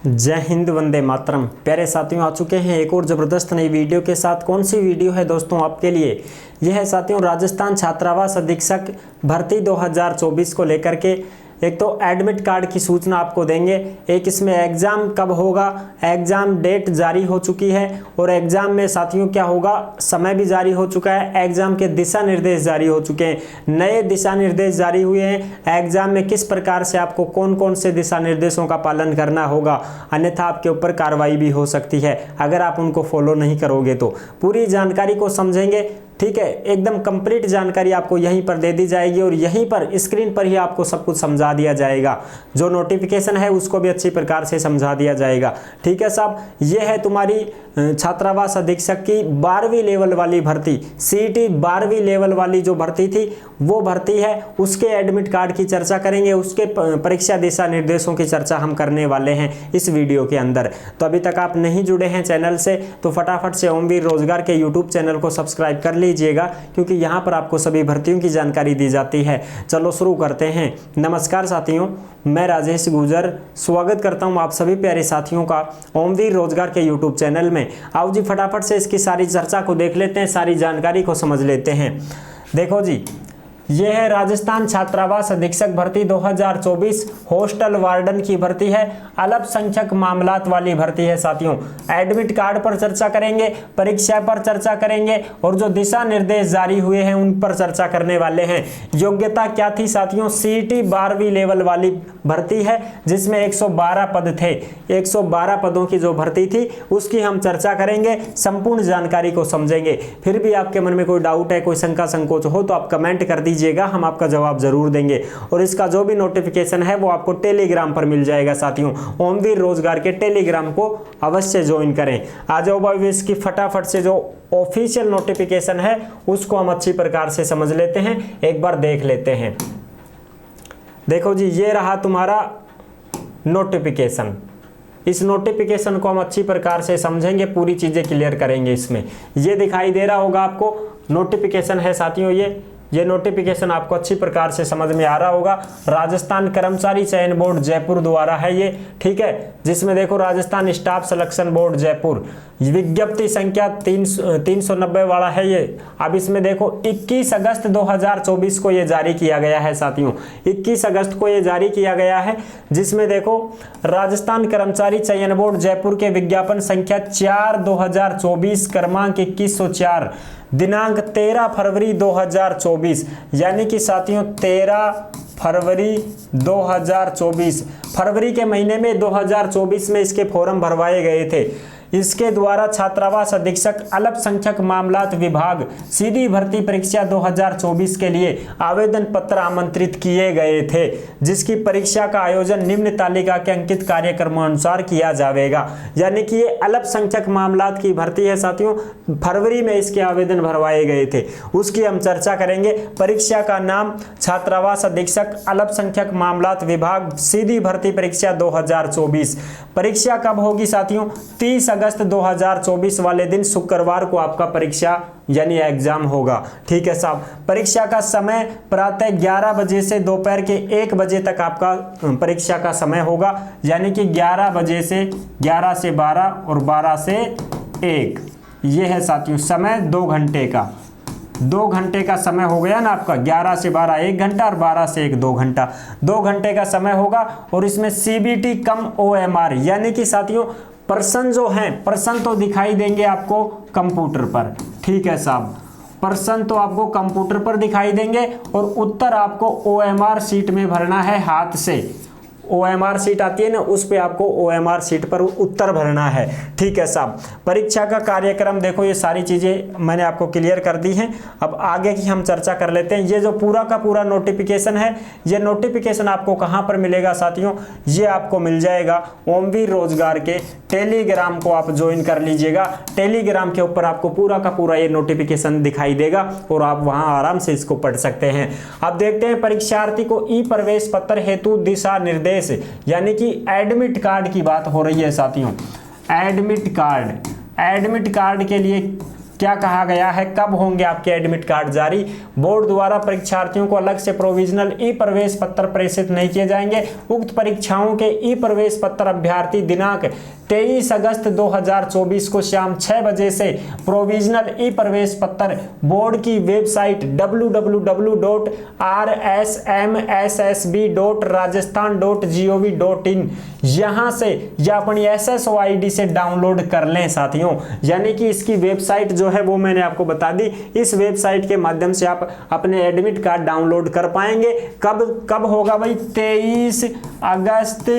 जय हिंद, वंदे मातरम। प्यारे साथियों, आ चुके हैं एक और ज़बरदस्त नई वीडियो के साथ। कौन सी वीडियो है दोस्तों आपके लिए? यह है साथियों राजस्थान छात्रावास अधीक्षक भर्ती 2024 को लेकर के एक तो एडमिट कार्ड की सूचना आपको देंगे, एक इसमें एग्ज़ाम कब होगा, एग्ज़ाम डेट जारी हो चुकी है और एग्ज़ाम में साथियों क्या होगा, समय भी जारी हो चुका है, एग्ज़ाम के दिशा निर्देश जारी हो चुके हैं, नए दिशा निर्देश जारी हुए हैं। एग्ज़ाम में किस प्रकार से आपको कौन कौन से दिशा निर्देशों का पालन करना होगा, अन्यथा आपके ऊपर कार्रवाई भी हो सकती है अगर आप उनको फॉलो नहीं करोगे तो। पूरी जानकारी को समझेंगे, ठीक है। एकदम कंप्लीट जानकारी आपको यहीं पर दे दी जाएगी और यहीं पर स्क्रीन पर ही आपको सब कुछ समझा दिया जाएगा। जो नोटिफिकेशन है उसको भी अच्छी प्रकार से समझा दिया जाएगा, ठीक है साहब। ये है तुम्हारी छात्रावास अधीक्षक की 12वीं लेवल वाली भर्ती, सीईटी 12वीं लेवल वाली जो भर्ती थी वो भर्ती है। उसके एडमिट कार्ड की चर्चा करेंगे, उसके परीक्षा दिशा निर्देशों की चर्चा हम करने वाले हैं इस वीडियो के अंदर। तो अभी तक आप नहीं जुड़े हैं चैनल से तो फटाफट से ओमवीर रोजगार के यूट्यूब चैनल को सब्सक्राइब कर लीजिएगा, क्योंकि यहाँ पर आपको सभी भर्तियों की जानकारी दी जाती है। चलो शुरू करते हैं। नमस्कार साथियों, मैं राजेश गुजर स्वागत करता हूँ आप सभी प्यारे साथियों का ओमवीर रोजगार के यूट्यूब चैनल में। आओ जी फटाफट से इसकी सारी चर्चा को देख लेते हैं, सारी जानकारी को समझ लेते हैं। देखो जी, यह है राजस्थान छात्रावास अधीक्षक भर्ती 2024 हॉस्टल वार्डन की भर्ती है, अल्पसंख्यक मामलात वाली भर्ती है साथियों। एडमिट कार्ड पर चर्चा करेंगे, परीक्षा पर चर्चा करेंगे और जो दिशा निर्देश जारी हुए हैं उन पर चर्चा करने वाले हैं। योग्यता क्या थी साथियों? सीईटी 12वीं लेवल वाली भर्ती है जिसमें 112 पद थे। 112 पदों की जो भर्ती थी उसकी हम चर्चा करेंगे, संपूर्ण जानकारी को समझेंगे। फिर भी आपके मन में कोई डाउट है, कोई शंका संकोच हो तो आप कमेंट कर दीजिएगा, हम आपका जवाब जरूर देंगे। और इसका जो भी नोटिफिकेशन है वो आपको टेलीग्राम पर मिल जाएगा साथियों। ओमवीर रोजगार के टेलीग्राम को अवश्य ज्वाइन करें। आ जाओ भाई, इसकी फटाफट से जो ऑफिशियल नोटिफिकेशन है उसको हम अच्छी प्रकार से समझ लेते हैं, एक बार देख लेते हैं। देखो जी, ये रहा तुम्हारा नोटिफिकेशन। इस नोटिफिकेशन को हम अच्छी प्रकार से समझेंगे, पूरी चीजें क्लियर करेंगे। इसमें ये दिखाई दे रहा होगा आपको, नोटिफिकेशन है साथियों। ये नोटिफिकेशन आपको अच्छी प्रकार से समझ में आ रहा होगा। राजस्थान कर्मचारी चयन बोर्ड जयपुर द्वारा है ये, ठीक है। जिसमें देखो Rajasthan staff selection board Jaipur, विज्ञप्ति संख्या 390 वाला है ये। अब इसमें देखो 21 अगस्त 2024 को ये जारी किया गया है साथियों। 21 अगस्त को ये जारी किया गया है, जिसमें देखो राजस्थान कर्मचारी चयन बोर्ड जयपुर के विज्ञापन संख्या 4/2024 क्रमांक 2104 दिनांक 13 फरवरी 2024, यानी कि साथियों 13 फरवरी 2024, फरवरी के महीने में 2024 में इसके फॉर्म भरवाए गए थे। इसके द्वारा छात्रावास अधीक्षक अल्पसंख्यक मामलात विभाग सीधी भर्ती परीक्षा 2024 के लिए आवेदन पत्र आमंत्रित किए गए थे, जिसकी परीक्षा का आयोजन निम्न तालिका के अंकित कार्यक्रमों अनुसार किया जाएगा। यानी कि ये अल्पसंख्यक मामलात की भर्ती है साथियों। फरवरी में इसके आवेदन भरवाए गए थे, उसकी हम चर्चा करेंगे। परीक्षा का नाम छात्रावास अधीक्षक अल्पसंख्यक मामलात विभाग सीधी भर्ती परीक्षा 2024। परीक्षा कब होगी साथियों? 30 अगस्त 2024 वाले दिन शुक्रवार को आपका परीक्षा यानी एग्जाम होगा, ठीक है साहब। परीक्षा का समय प्रातः 11 बजे से दोपहर के 1 बजे तक आपका परीक्षा का समय होगा, यानी कि 11 बजे से 11 से 12 और 12 से 1। ये है साथियों समय 2 घंटे का। 2 घंटे का समय हो गया ना आपका। 11 से 12 1 घंटा और 12 से 1 2 घंटा, 2 घंटे का समय होगा। और इसमें सीबीटी कम ओएमआर, यानी कि साथियों प्रश्न जो हैं, प्रश्न तो दिखाई देंगे आपको कंप्यूटर पर, ठीक है साहब। प्रश्न तो आपको कंप्यूटर पर दिखाई देंगे और उत्तर आपको ओएमआर शीट में भरना है हाथ से। ओएमआर शीट आती है ना, उस पे आपको ओएमआर शीट पर उत्तर भरना है, ठीक है साहब। परीक्षा का कार्यक्रम देखो, ये सारी चीजें मैंने आपको क्लियर कर दी हैं। अब आगे की हम चर्चा कर लेते हैं। ये जो पूरा का पूरा नोटिफिकेशन है, ये नोटिफिकेशन आपको कहाँ पर मिलेगा साथियों? ये आपको मिल जाएगा ओमवीर रोजगार के टेलीग्राम को आप ज्वाइन कर लीजिएगा। टेलीग्राम के ऊपर आपको पूरा का पूरा ये नोटिफिकेशन दिखाई देगा और आप वहां आराम से इसको पढ़ सकते हैं। अब देखते हैं परीक्षार्थी को ई प्रवेश पत्र हेतु दिशा निर्देश, यानी कि एडमिट कार्ड की बात हो रही है साथियों। एडमिट कार्ड के लिए क्या कहा गया है, कब होंगे आपके एडमिट कार्ड जारी। बोर्ड द्वारा परीक्षार्थियों को अलग से प्रोविजनल ई प्रवेश पत्र प्रेषित नहीं किए जाएंगे। उक्त परीक्षाओं के ई प्रवेश पत्र अभ्यर्थी दिनांक 23 अगस्त 2024 को शाम 6 बजे से प्रोविजनल ई प्रवेश पत्र बोर्ड की वेबसाइट www.rsmssb.rajasthan.gov.in यहां से या अपनी SSO ID से डाउनलोड कर लें साथियों। यानी कि इसकी वेबसाइट जो है वो मैंने आपको बता दी। इस वेबसाइट के माध्यम से आप अपने एडमिट कार्ड डाउनलोड कर पाएंगे। कब होगा भाई, 23 अगस्त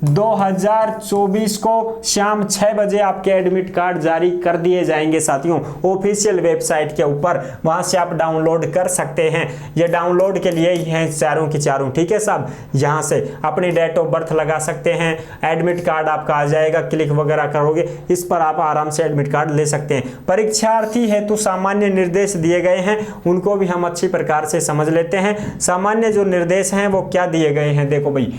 2024 को शाम 6 बजे आपके एडमिट कार्ड जारी कर दिए जाएंगे साथियों, ऑफिशियल वेबसाइट के ऊपर। वहां से आप डाउनलोड कर सकते हैं। ये डाउनलोड के लिए ही हैं चारों की चारों, ठीक है साहब। यहां से अपनी डेट ऑफ बर्थ लगा सकते हैं, एडमिट कार्ड आपका आ जाएगा, क्लिक वगैरह करोगे, इस पर आप आराम से एडमिट कार्ड ले सकते हैं। परीक्षार्थी हेतु सामान्य निर्देश दिए गए हैं, उनको भी हम अच्छी प्रकार से समझ लेते हैं। सामान्य जो निर्देश हैं वो क्या दिए गए हैं, देखो भाई,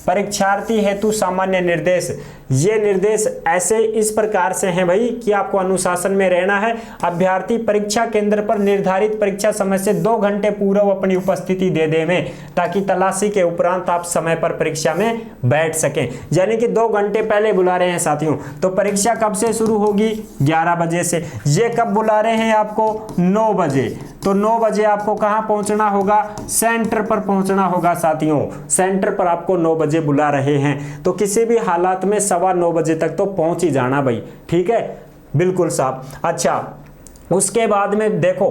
परीक्षार्थी हेतु सामान्य निर्देश। ये निर्देश ऐसे इस प्रकार से हैं भाई कि आपको अनुशासन में रहना है। अभ्यर्थी परीक्षा केंद्र पर निर्धारित परीक्षा समय से 2 घंटे पूर्व अपनी उपस्थिति दे देवें, ताकि तलाशी के उपरांत आप समय पर परीक्षा में बैठ सकें। यानी कि 2 घंटे पहले बुला रहे हैं साथियों। तो परीक्षा कब से शुरू होगी, 11 बजे से। ये कब बुला रहे हैं आपको, 9 बजे। तो 9 बजे आपको कहां पहुंचना होगा, सेंटर पर पहुंचना होगा साथियों। सेंटर पर आपको 9 बजे बुला रहे हैं, तो किसी भी हालात में 9:15 बजे तक तो पहुंच ही जाना भाई, ठीक है, बिल्कुल साहब। अच्छा, उसके बाद में देखो,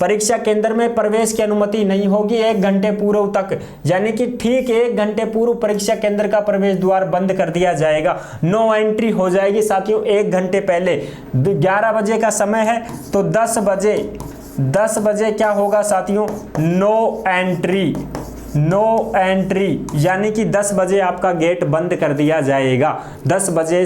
परीक्षा केंद्र में प्रवेश की अनुमति नहीं होगी 1 घंटे पूर्व तक। यानी कि ठीक 1 घंटे पूर्व परीक्षा केंद्र का प्रवेश द्वार बंद कर दिया जाएगा, नो एंट्री हो जाएगी साथियों। 1 घंटे पहले 11 बजे का समय है, तो 10 बजे क्या होगा साथियों, नो एंट्री। यानी कि 10 बजे आपका गेट बंद कर दिया जाएगा। 10 बजे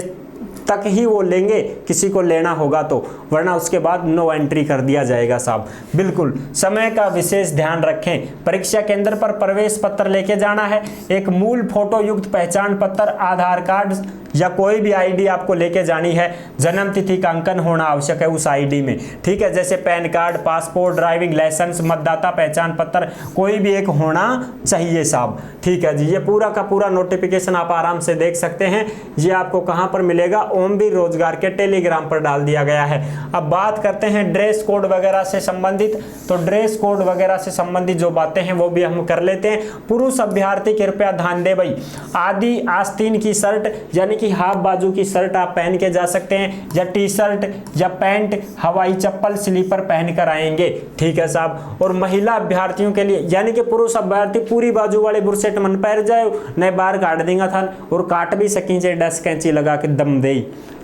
तक ही वो लेंगे किसी को लेना होगा तो, वरना उसके बाद नो एंट्री कर दिया जाएगा साहब। बिल्कुल समय का विशेष ध्यान रखें। परीक्षा केंद्र पर प्रवेश पत्र लेके जाना है, एक मूल फोटो युक्त पहचान पत्र, आधार कार्ड या कोई भी आईडी आपको लेके जानी है। जन्म तिथि का अंकन होना आवश्यक है उस आईडी में, ठीक है, जैसे PAN card, passport, driving licence, मतदाता पहचान पत्र, कोई भी एक होना चाहिए साहब, ठीक है जी। ये पूरा का पूरा नोटिफिकेशन आप आराम से देख सकते हैं। ये आपको कहां पर मिलेगा, ओमवीर रोजगार के टेलीग्राम पर डाल दिया गया है। अब बात करते हैं ड्रेस कोड वगैरह से संबंधित। तो ड्रेस कोड वगैरह से संबंधित जो बातें हैं वो भी हम कर लेते हैं। पुरुष अभ्यर्थी कृपया ध्यान दे भाई, आदि आस्तीन की शर्ट यानी कि हाफ बाजू की शर्ट आप पहन के जा सकते हैं, या टी शर्ट या पैंट, हवाई चप्पल, स्लीपर पहन कर आएंगे, ठीक है साहब। और महिला अभ्यर्थियों के लिए यानी कि पुरुष अभ्यर्थी पूरी बाजू वाले बुरसेट मन पैर जाए, नए बाहर काट देगा था, और काट भी सकी जे, डस कैंची लगा के दम दे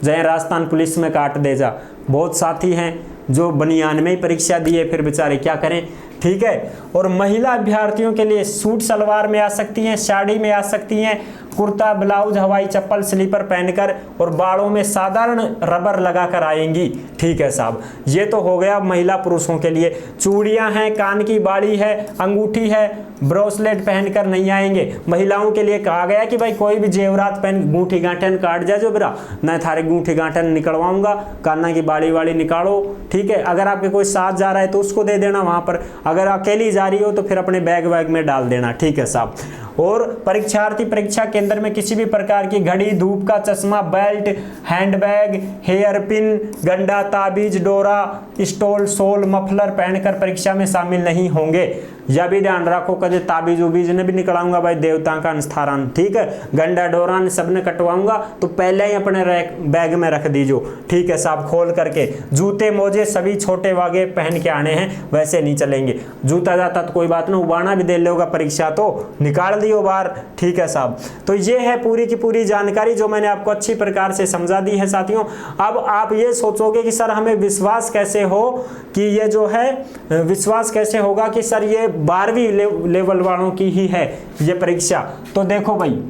जय राजस्थान पुलिस में काट दे जा। बहुत साथी हैं जो बनियान में ही परीक्षा दिए, फिर बेचारे क्या करें, ठीक है। और महिला अभ्यर्थियों के लिए सूट सलवार में आ सकती हैं, साड़ी में आ सकती हैं, कुर्ता, ब्लाउज, हवाई चप्पल, स्लीपर पहनकर, और बालों में साधारण रबर लगाकर आएंगी, ठीक है साहब। ये तो हो गया महिला पुरुषों के लिए। चूड़ियां हैं, कान की बाड़ी है, अंगूठी है, ब्रेसलेट पहनकर नहीं आएंगे। महिलाओं के लिए कहा गया कि भाई कोई भी जेवरात पहन, गूंठी गांठन काट जा जो बिरा, मैं थारे गूंठी गांठन निकलवाऊंगा, कान्ना की बाड़ी वाड़ी निकालो, ठीक है। अगर आपके कोई साथ जा रहा है तो उसको दे देना वहां पर, अगर अकेली जा रही हो तो फिर अपने बैग वैग में डाल देना, ठीक है साहब। और परीक्षार्थी परीक्षा केंद्र में किसी भी प्रकार की घड़ी, धूप का चश्मा, बेल्ट, हैंडबैग, हेयर पिन, गंडा, ताबीज, डोरा, स्टोल, सोल, मफलर पहनकर परीक्षा में शामिल नहीं होंगे। यह भी ध्यान रखो, कदे ताबीज उबीज ने भी निकलाऊंगा भाई, देवता का अनुष्ठान, ठीक है। गंडा डोरा ने सबने कटवाऊंगा तो पहले ही अपने बैग में रख दीजो, ठीक है साहब, खोल करके। जूते मोजे सभी छोटे वागे पहन के आने हैं, वैसे नहीं चलेंगे। जूता जाता तो कोई बात नहीं, उबाना भी दे लोगा परीक्षा तो निकाल दियो बाहर, ठीक है साहब। तो ये है पूरी की पूरी जानकारी जो मैंने आपको अच्छी प्रकार से समझा दी है साथियों। अब आप ये सोचोगे कि सर हमें विश्वास कैसे हो कि ये जो है विश्वास कैसे होगा कि सर ये 12वीं लेवल वालों की ही है ये परीक्षा। तो देखो भाई,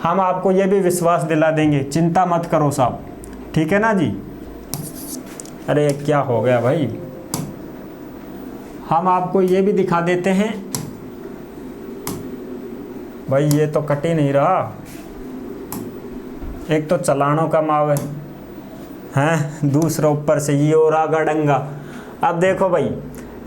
हम आपको ये भी विश्वास दिला देंगे, चिंता मत करो साहब, ठीक है ना जी। अरे क्या हो गया भाई, हम आपको ये भी दिखा देते हैं भाई, ये तो कट ही नहीं रहा। एक तो चलानों का माव है, दूसरा ऊपर से ये और आगा डंगा। अब देखो भाई,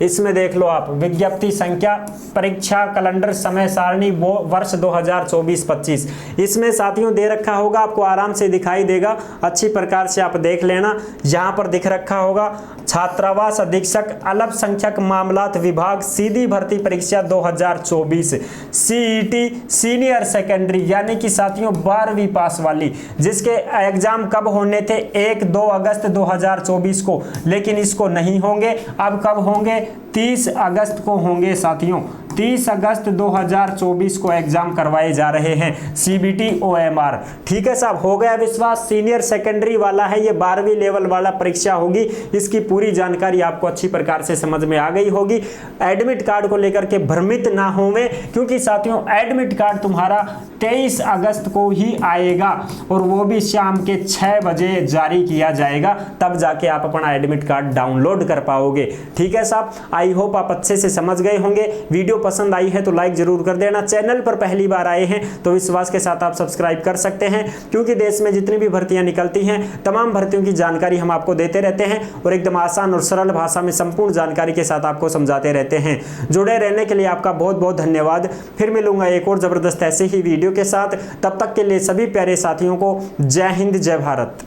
इसमें देख लो आप, विज्ञप्ति संख्या, परीक्षा कैलेंडर, समय सारणी, वो वर्ष 2024-25, इसमें साथियों दे रखा होगा, आपको आराम से दिखाई देगा, अच्छी प्रकार से आप देख लेना। यहाँ पर दिख रखा होगा छात्रावास अधीक्षक अल्पसंख्यक मामलात विभाग सीधी भर्ती परीक्षा 2024 सीईटी सीनियर सेकेंडरी, यानी कि साथियों 12वीं पास वाली, जिसके एग्जाम कब होने थे 1-2 अगस्त 2024 को, लेकिन इसको नहीं होंगे। अब कब होंगे? 30 अगस्त को होंगे साथियों। 30 अगस्त 2024 को एग्जाम करवाए जा रहे हैं सीबीटी ओएमआर। ठीक है साहब, हो गया विश्वास। सीनियर सेकेंडरी वाला है, ये 12वीं लेवल वाला परीक्षा होगी। इसकी पूरी जानकारी आपको अच्छी प्रकार से समझ में आ गई होगी। एडमिट कार्ड को लेकर के भ्रमित ना होवे, क्योंकि साथियों एडमिट कार्ड तुम्हारा 23 अगस्त को ही आएगा और वो भी शाम के 6 बजे जारी किया जाएगा, तब जाके आप अपना एडमिट कार्ड डाउनलोड कर पाओगे। ठीक है साहब, आई होप आप अच्छे से समझ गए होंगे। वीडियो पसंद आई है तो लाइक जरूर कर देना। चैनल पर पहली बार आए हैं तो विश्वास के साथ आप सब्सक्राइब कर सकते हैं, क्योंकि देश में जितनी भी भर्तियां निकलती हैं तमाम भर्तियों की जानकारी हम आपको देते रहते हैं और एकदम आसान और सरल भाषा में संपूर्ण जानकारी के साथ आपको समझाते रहते हैं। जुड़े रहने के लिए आपका बहुत बहुत धन्यवाद। फिर मिलूंगा एक और जबरदस्त ऐसे ही वीडियो के साथ। तब तक के लिए सभी प्यारे साथियों को जय हिंद, जय भारत।